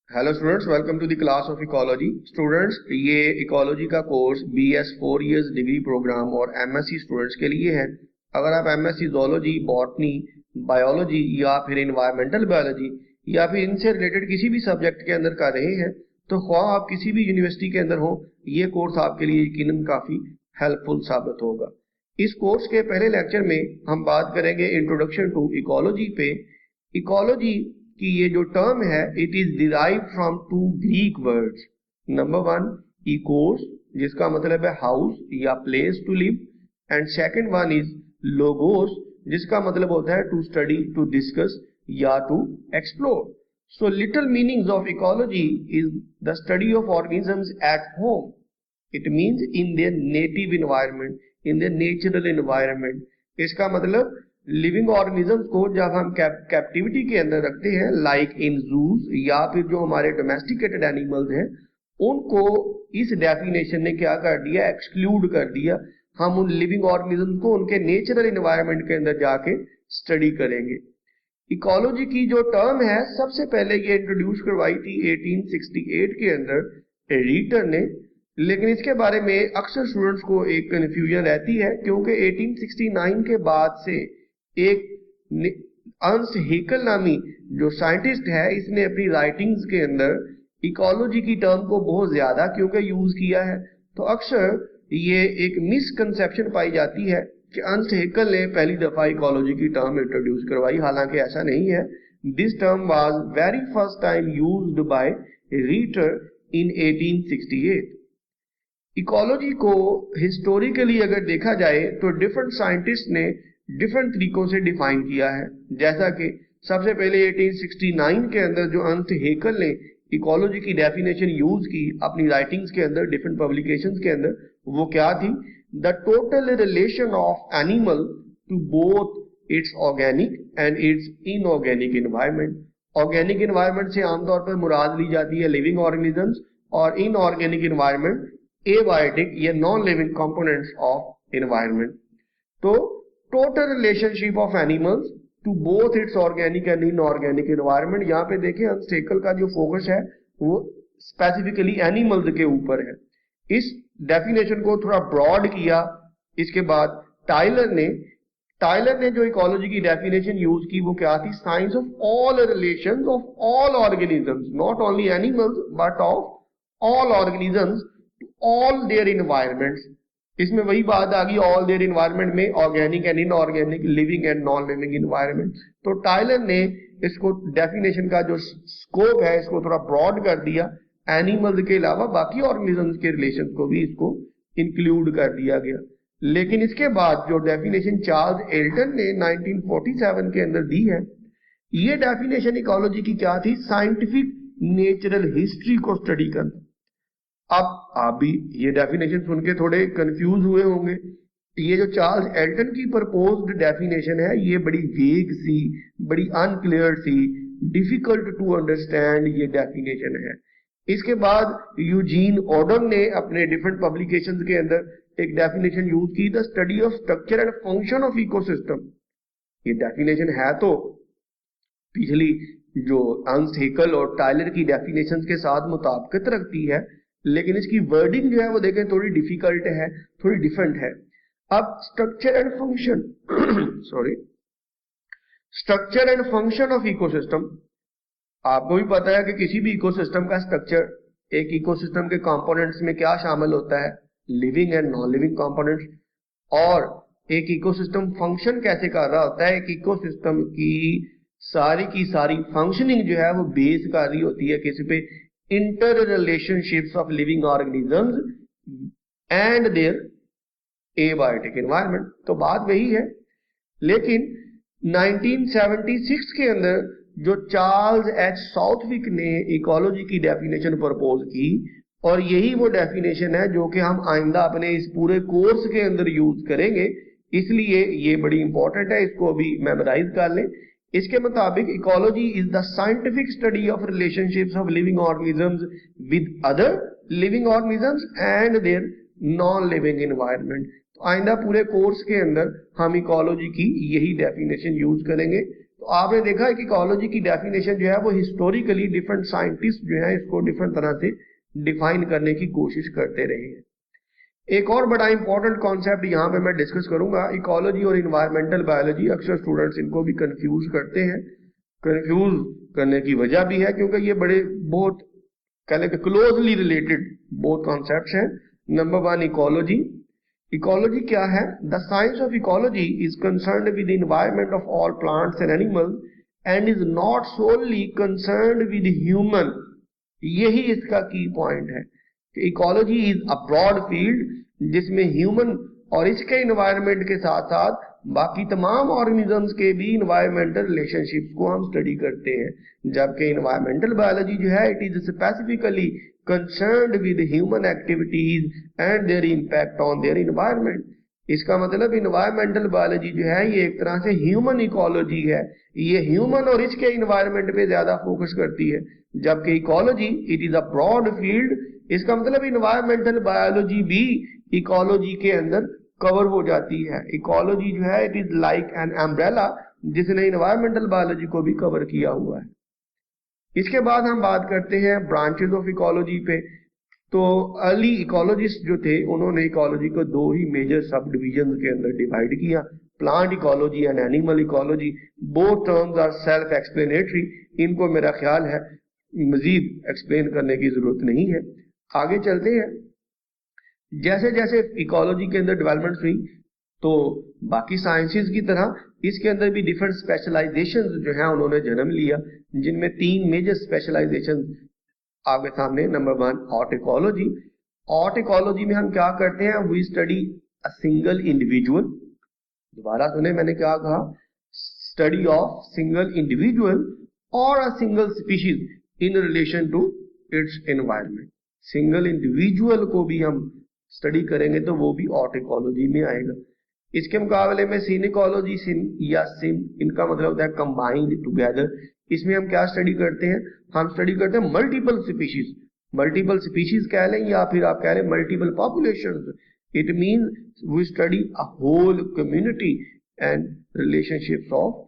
Hello students, welcome to the class of ecology. Students, ये ecology का course BS 4 years degree program और MSc students के लिए है। अगर आप एमएससी जोलॉजी, बॉटनी, बायोलॉजी या फिर इन्वायरमेंटल बायोलॉजी या फिर इनसे रिलेटेड किसी भी सब्जेक्ट के अंदर कर रहे हैं तो ख्वाह आप किसी भी यूनिवर्सिटी के अंदर हो, ये कोर्स आपके लिए यकीनन काफ़ी हेल्पफुल साबित होगा। इस कोर्स के पहले लेक्चर में हम बात करेंगे इंट्रोडक्शन टू इकोलॉजी पे। इकोलॉजी कि ये जो टर्म है it is derive from two Greek words. Number 1 इकोस, जिसका मतलब है हाउस या place to live, and second one is लोगोस, जिसका मतलब होता है टू स्टडी, टू डिस्कस या to explore. So little meanings of ecology is the study of organisms at home. It means in their native environment, in their natural environment. इसका मतलब living organisms को जब हम कैप्टिविटी के अंदर रखते हैं, लाइक इन जूस, या फिर जो हमारे डोमेस्टिकेटेड एनिमल्स हैं, उनको इस डेफिनेशन ने क्या कर दिया, एक्सक्लूड कर दिया। हम उन लिविंग ऑर्गेनिजम्स को उनके नेचुरल इन्वायरमेंट के अंदर जाके स्टडी करेंगे। इकोलॉजी की जो टर्म है सबसे पहले ये इंट्रोड्यूस करवाई थी 1868 के अंदर रीटर ने, लेकिन इसके बारे में अक्सर स्टूडेंट्स को एक कन्फ्यूजन रहती है क्योंकि 1869 के बाद से एक अर्नस्ट हेकल नामी जो साइंटिस्ट है, इसने अपनी राइटिंग्स के अंदर इकोलॉजी की टर्म को बहुत ज्यादा क्योंकि यूज किया है, तो अक्सर ये एक मिसकंसेप्शन पाई जाती है कि अर्नस्ट हेकल ने पहली दफा इकोलॉजी की टर्म इंट्रोड्यूस करवाई। हालांकि ऐसा नहीं है। This term was very first time used by रीटर in 1868। Ecology को हिस्टोरिकली अगर देखा जाए तो डिफरेंट साइंटिस्ट ने डिफरेंट तरीकों से डिफाइन किया है। जैसा कि सबसे पहले 1869 के अंदर जो अर्नस्ट हेकल ने इकोलॉजी की डेफिनेशन यूज की अपनी राइटिंग्स के अंदर, डिफरेंट पब्लिकेशंस के अंदर, वो क्या थी, the total relation of animal to both its organic and its inorganic environment. Organic environment से आमतौर पर मुराद ली जाती है लिविंग ऑर्गेनिजम्स, और इनऑर्गेनिक इन्वायरमेंट एबायोटिक या non living components of environment. तो total relationship of animals to both its organic and inorganic environment. यहाँ पे देखिए अर्नस्ट हेकल का जो फोकस है वो स्पेसिफिकली एनिमल्स के ऊपर है। इस डेफिनेशन को थोड़ा ब्रॉड किया। इसके बाद टाइलर ने जो इकोलॉजी की डेफिनेशन यूज की वो क्या थी, science of all relations of all organisms, not only animals but of all organisms all their environments. इसमें वही बात आ गई, ऑल देयर इन्वायरमेंट में organic and inorganic, living and non living environment. तो टाइलर ने इसको डेफिनेशन का जो स्कोप है इसको थोड़ा ब्रॉड कर दिया, एनिमल्स के अलावा बाकी ऑर्गेनिजम्स के रिलेशन को भी इसको इंक्लूड कर दिया गया। लेकिन इसके बाद जो डेफिनेशन चार्ल्स एल्टन ने 1947 के अंदर दी है, ये डेफिनेशन इकोलॉजी की क्या थी, साइंटिफिक नेचुरल हिस्ट्री को स्टडी करना। अब आप भी ये डेफिनेशन सुन के थोड़े कंफ्यूज हुए होंगे। ये जो चार्ल्स एल्टन की प्रपोज्ड डेफिनेशन है ये बड़ी वेग सी, बड़ी अनक्लियर सी, डिफिकल्ट टू अंडरस्टैंड ये डेफिनेशन है। इसके बाद यूजीन ओडम ने अपने डिफरेंट पब्लिकेशंस के अंदर एक डेफिनेशन यूज की, the study of structure and function of ecosystem. ये डेफिनेशन है तो पिछली जो अर्नस्ट हेकल और टाइलर की डेफिनेशंस के साथ मुताबिकत रखती है, लेकिन इसकी वर्डिंग जो है वो देखें थोड़ी डिफिकल्ट है, थोड़ी डिफरेंट है। अब structure and function structure and function of ecosystem, आपको भी पता है कि किसी भी इकोसिस्टम का स्ट्रक्चर, एक इकोसिस्टम के कंपोनेंट्स में क्या शामिल होता है, living and non living components. और एक इकोसिस्टम फंक्शन कैसे कर रहा होता है, एक इकोसिस्टम की सारी फंक्शनिंग जो है वो बेस कर रही होती है किसी पे, inter relationships of living organisms and their abiotic environment. तो बात वही है। लेकिन 1976 के अंदर जो चार्ल्स एच साउथविक ने इकोलॉजी की डेफिनेशन प्रपोज की, और यही वो डेफिनेशन है जो कि हम आइंदा अपने इस पूरे कोर्स के अंदर यूज करेंगे, इसलिए ये बड़ी इंपॉर्टेंट है, इसको अभी मेमोराइज कर लें। इसके मुताबिक ecology is the scientific study of relationships of living organisms with other living organisms and their non living environment. तो आइंदा पूरे कोर्स के अंदर हम इकोलॉजी की यही डेफिनेशन यूज करेंगे। तो आपने देखा है कि इकोलॉजी की डेफिनेशन जो है वो हिस्टोरिकली डिफरेंट साइंटिस्ट जो है इसको डिफरेंट तरह से डिफाइन करने की कोशिश करते रहे हैं। एक और बड़ा इंपॉर्टेंट कॉन्सेप्ट यहाँ पे मैं डिस्कस करूंगा, इकोलॉजी और इन्वायरमेंटल बायोलॉजी। अक्सर स्टूडेंट्स इनको भी कंफ्यूज करते हैं। कंफ्यूज करने की वजह भी है क्योंकि ये बड़े बहुत कह लें क्लोजली रिलेटेड बोथ कॉन्सेप्ट्स हैं। Number one, ecology. इकोलॉजी क्या है? The science of ecology is concerned with the environment of all plants and animals and is not solely concerned with human. यही इसका की पॉइंट है कि ecology is a broad field जिसमें human और इसके environment के साथ साथ बाकी तमाम ऑर्गेनिजम्स के भी इन्वायरमेंटल रिलेशनशिप्स को हम स्टडी करते हैं। जबकि इन्वायरमेंटल बायोलॉजी जो है it is specifically concerned with human activities and there impact on their environment. इसका मतलब इन्वायरमेंटल बायोलॉजी जो है ये एक तरह से ह्यूमन इकोलॉजी है, ये ह्यूमन और इसके इन्वायरमेंट पे ज्यादा फोकस करती है। जबकि ecology it is a broad field, इसका मतलब इन्वायरमेंटल बायोलॉजी भी इकोलॉजी के अंदर कवर हो जाती है। इकोलॉजी जो है it is like an umbrella जिसने इन्वायरमेंटल बायोलॉजी को भी कवर किया हुआ है। इसके बाद हम बात करते हैं ब्रांचेस ऑफ इकोलॉजी पे। तो अर्ली इकोलॉजिस्ट जो थे उन्होंने इकोलॉजी को दो ही मेजर सब डिविजन के अंदर डिवाइड किया, plant ecology and animal ecology. Both terms are self explanatory, इनको मेरा ख्याल है मजीद एक्सप्लेन करने की जरूरत नहीं है। आगे चलते हैं। जैसे जैसे इकोलॉजी के अंदर डेवलपमेंट हुई तो बाकी साइंसेस की तरह इसके अंदर भी डिफरेंट स्पेशलाइजेशन जो है उन्होंने जन्म लिया, जिनमें तीन मेजर स्पेशलाइजेशन आपके सामने। Number one, ऑर्टिकोलॉजी। ऑर्टिकोलॉजी में हम क्या करते हैं? We study a single individual. दोबारा सुने मैंने क्या कहा? स्टडी ऑफ सिंगल इंडिविजुअल और a single species in relation to its environment. Single individual को भी हम स्टडी करेंगे तो वो भी ऑर्टिकोलॉजी में आएगा। इसके मुकाबले में सिनिकोलॉजी, सिन या सिम, इनका मतलब होता है कंबाइंड टुगेदर। इसमें हम क्या स्टडी करते हैं? हम स्टडी करते हैं मल्टीपल स्पीशीज। मल्टीपल स्पीशीज कह लें या फिर आप कह लें multiple populations. It means we study a whole community and relationships of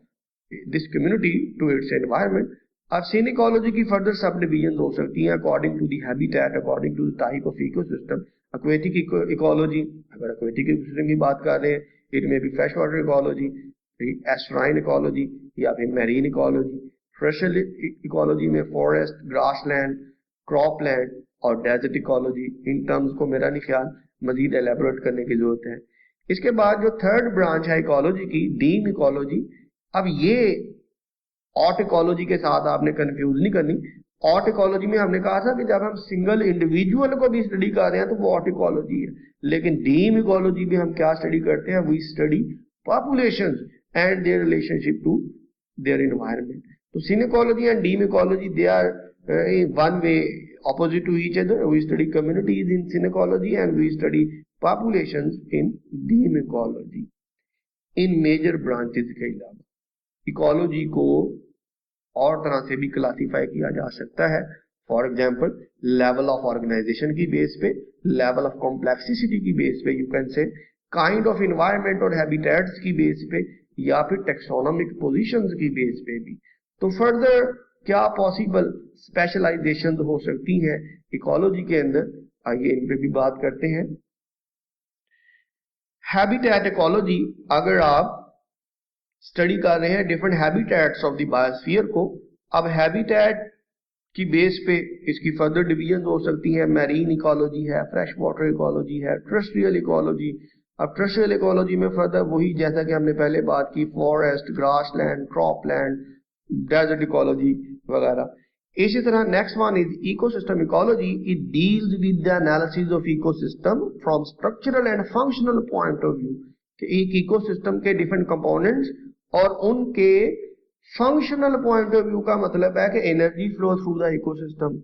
this community to its environment. अब सिनिकोलॉजी की फर्दर सब डिविजन हो सकती हैं according to the habitat, according to the type of ecosystem. Aquatic ecology, अगर aquatic ecosystem की बात कर रहे हैं इट में भी fresh water ecology, estuarine ecology या फिर मैरीन इकोलॉजी। फ्रेशल इकोलॉजी में फॉरेस्ट, ग्रासलैंड, क्रॉपलैंड और डेजर्ट इकोलॉजी। इन टर्म्स को मेरा नहीं ख्याल मजीद एलेबोरेट करने की जरूरत है। इसके बाद जो थर्ड ब्रांच है इकोलॉजी की, डीम इकोलॉजी। अब ये ऑर्टिकोलॉजी के साथ आपने कंफ्यूज नहीं करनी। ऑर्टिकोलॉजी में हमने कहा था कि जब हम सिंगल इंडिविजुअल को भी स्टडी कर रहे हैं तो वो ऑर्टिकोलॉजी है, लेकिन डीम इकोलॉजी में हम क्या स्टडी करते हैं? We study populations and their relationship to their environment. तो synecology and deme ecology they are one way opposite to each other. We study communities in synecology and we study populations in deem ecology. इन major branches के अलावा ecology को और तरह से भी classify किया जा सकता है। For example level of organisation की बेस पे, लेवल ऑफ कॉम्प्लेक्सिटी की बेस पे, you can say kind of environment और हैबिटेट्स की बेस पे, या फिर टेक्सोनोमिक पोजीशंस की बेस पे भी। तो फर्दर क्या पॉसिबल स्पेशलाइजेशन हो सकती है इकोलॉजी के अंदर, आइए इन पे भी बात करते हैं। हैबिटेट इकोलॉजी, अगर आप स्टडी कर रहे हैं different habitats of the biosphere को, अब हैबिटेट की बेस पे इसकी फर्दर डिवीजन हो सकती है। मैरीन इकोलॉजी है, फ्रेश वाटर इकोलॉजी है, टेरेस्ट्रियल इकोलॉजी। अब टेरेस्ट्रियल इकोलॉजी में फर्दर वही जैसा कि हमने पहले बात की, forest, grassland, cropland, desert ecology वगैरह। इसी तरह next one is ecosystem ecology. It deals with the analysis of ecosystem from structural and functional point of view, कि एक इकोसिस्टम के डिफरेंट कंपोनेंट्स और उनके फंक्शनल पॉइंट ऑफ व्यू का मतलब है कि energy flow through the ecosystem.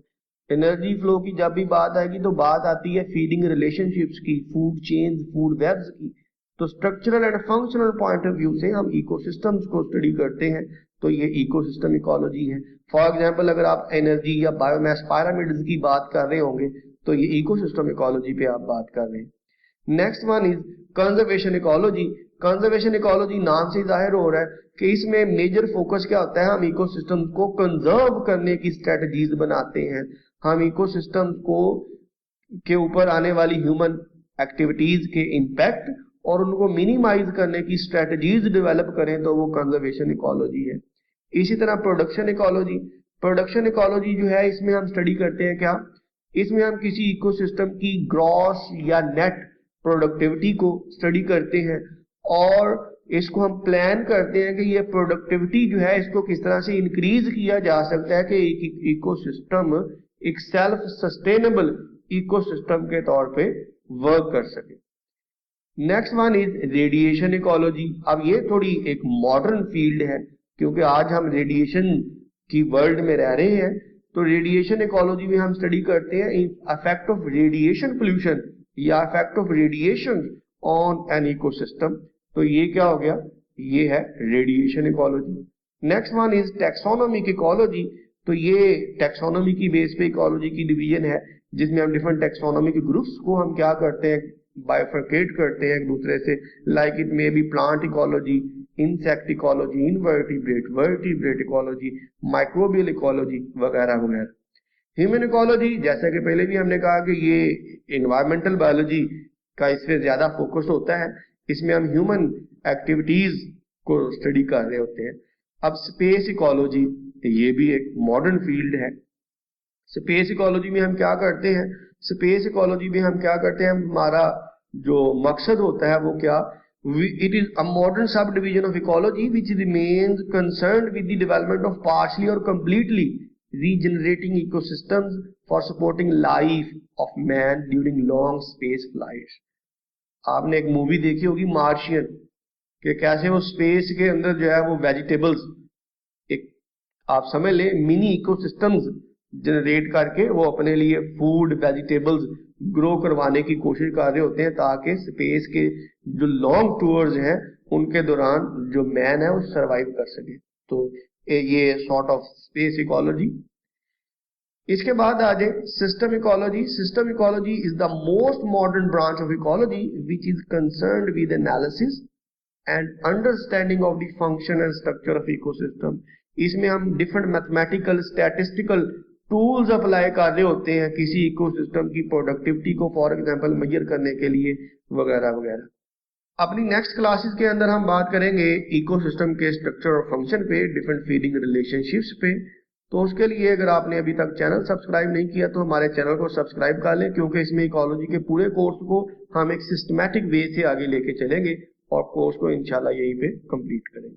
Energy flow की जब भी बात आएगी तो बात आती है फीडिंग रिलेशनशिप्स की, फूड चेन्स, फूड वेब्स की। तो structural and functional point of view से हम इकोसिस्टम्स को स्टडी करते हैं, तो ये इकोसिस्टम इकोलॉजी है। फॉर एग्जांपल अगर आप एनर्जी या बायोमास पिरामिड्स की बात कर रहे होंगे तो ये इकोसिस्टम इकोलॉजी पे आप बात कर रहे हैं। Next one is conservation ecology. Conservation ecology नाम से जाहिर हो रहा है कि इसमें मेजर फोकस क्या होता है, हम इकोसिस्टम को कंजर्व करने की स्ट्रेटजीज बनाते हैं, हम इकोसिस्टम को के ऊपर आने वाली ह्यूमन एक्टिविटीज के इम्पैक्ट और उनको मिनिमाइज करने की स्ट्रेटजीज डेवलप करें तो वो कंजर्वेशन इकोलॉजी है। इसी तरह प्रोडक्शन इकोलॉजी, प्रोडक्शन इकोलॉजी जो है इसमें हम स्टडी करते हैं क्या, इसमें हम किसी इकोसिस्टम की ग्रॉस या नेट प्रोडक्टिविटी को स्टडी करते हैं और इसको हम प्लान करते हैं कि ये प्रोडक्टिविटी जो है इसको किस तरह से इंक्रीज किया जा सकता है कि इकोसिस्टम एक सेल्फ सस्टेनेबल इकोसिस्टम के तौर पे वर्क कर सके। Next one is radiation ecology. अब ये थोड़ी एक मॉडर्न फील्ड है क्योंकि आज हम रेडिएशन की वर्ल्ड में रह रहे हैं, तो रेडिएशन इकोलॉजी में हम स्टडी करते हैं इफेक्ट ऑफ रेडिएशन पोल्यूशन या effect of radiation on an ecosystem. तो ये क्या हो गया, ये है radiation ecology. Next one is taxonomic ecology. तो ये टैक्सोनॉमी की बेस पे इकोलॉजी की डिवीजन है जिसमें हम डिफरेंट टैक्सोनॉमिक ग्रुप्स को हम क्या करते हैं, बाइफरकेट करते हैं एक दूसरे से, like it may be plant ecology, insect ecology, invertebrate, vertebrate ecology, microbial ecology वगैरह वगैरह। ह्यूमन इकोलॉजी, जैसा कि पहले भी हमने कहा कि ये एनवायरमेंटल बायोलॉजी का इस पे ज्यादा फोकस होता है, इसमें हम ह्यूमन एक्टिविटीज को स्टडी कर रहे होते हैं। अब स्पेस इकोलॉजी, ये भी एक मॉडर्न फील्ड है। स्पेस इकोलॉजी में हम क्या करते हैं, स्पेस इकोलॉजी में हम क्या करते हैं, हमारा जो मकसद होता है वो क्या, it is a modern subdivision of ecology which remains concerned with the development of partially or completely regenerating ecosystems for supporting life of man during long space flights। आपने एक मूवी देखी होगी मार्शियन, कि कैसे वो स्पेस के अंदर जो है वो वेजिटेबल्स, एक आप समझ ले मिनी इकोसिस्टम्स जनरेट करके वो अपने लिए फूड वेजिटेबल्स ग्रो करवाने की कोशिश कर रहे होते हैं ताकि स्पेस के जो लॉन्ग टूर्स हैं उनके दौरान जो मैन है वो सरवाइव कर सके। तो ये सॉर्ट ऑफ स्पेस इकोलॉजी। इसके बाद आ जाए system ecology. System ecology is the most modern branch of ecology which is concerned with analysis and understanding of the function and structure of ecosystem. इसमें हम different mathematical statistical tools apply कर रहे होते हैं किसी इकोसिस्टम की productivity को for example major करने के लिए वगैरह वगैरह। अपनी नेक्स्ट क्लासेस के अंदर हम बात करेंगे इकोसिस्टम के स्ट्रक्चर और फंक्शन पे, डिफरेंट फीडिंग रिलेशनशिप्स पे। तो उसके लिए अगर आपने अभी तक चैनल सब्सक्राइब नहीं किया तो हमारे चैनल को सब्सक्राइब कर लें, क्योंकि इसमें इकोलॉजी के पूरे कोर्स को हम एक सिस्टमैटिक वे से आगे लेके चलेंगे और कोर्स को इंशाल्लाह यहीं पे कंप्लीट करेंगे।